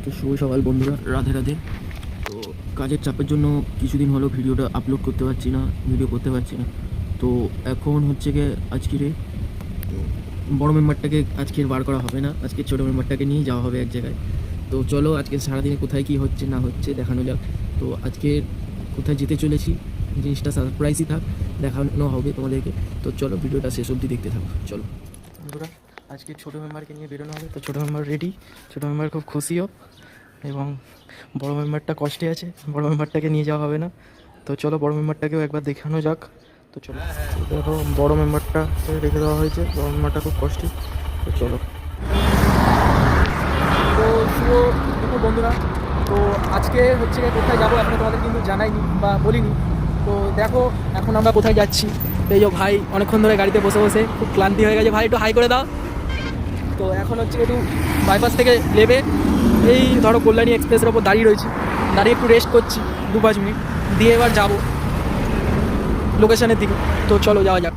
তো শুভ সকাল বন্ধুরা, রাধে রাধে। তো কাজের চাপের জন্য কিছুদিন হলো ভিডিওটা আপলোড করতে পারছি না, ভিডিও করতে পারছি না। তো এখন হচ্ছে গিয়ে আজকের বড় মেম্বারটাকে আজকে বার করা হবে না, আজকে ছোটো মেম্বারটাকে নিয়ে যাওয়া হবে এক জায়গায়। তো চলো আজকে সারাদিনে কোথায় কী হচ্ছে না হচ্ছে দেখানো যাক। তো আজকে কোথায় যেতে চলেছি জিনিসটা সারপ্রাইজই থাক, দেখানো হবে তোমাদেরকে। তো চলো ভিডিওটা শেষ অবধি দেখতে থাকো। চলো বন্ধুরা, আজকে ছোটো মেম্বারকে নিয়ে বেরোনো হবে। তো ছোটো মেম্বার রেডি, ছোটো মেম্বার খুব খুশিও, এবং বড় মেম্বারটা কষ্টে আছে, বড় মেম্বারটাকে নিয়ে যাওয়া হবে না। তো চলো বড় মেম্বারটাকেও একবার দেখানো যাক। তো চলো দেখো, বড় মেম্বারটা রেখে দেওয়া হয়েছে, বড় মেম্বারটা খুব কষ্টে। তো চলো। তো শুভ দুপুর বন্ধুরা। তো আজকে হচ্ছে কোথায় যাবো এখন তোমাদের কিন্তু জানাইনি বা বলিনি। তো দেখো এখন আমরা কোথায় যাচ্ছি। এই যে ভাই অনেকক্ষণ ধরে গাড়িতে বসে বসে খুব ক্লান্তি হয়ে গেছে, ভাই একটু হাই করে দাও। তো এখন হচ্ছে একটু বাইপাস থেকে নেবে এই ধরো কল্যাণী এক্সপ্রেসের ওপর দাঁড়িয়ে রয়েছি, দাঁড়িয়ে একটু রেস্ট করছি 2-5 মিনিট, দিয়ে এবার যাবো লোকেশনের দিকে। তো চলো যাওয়া যাক।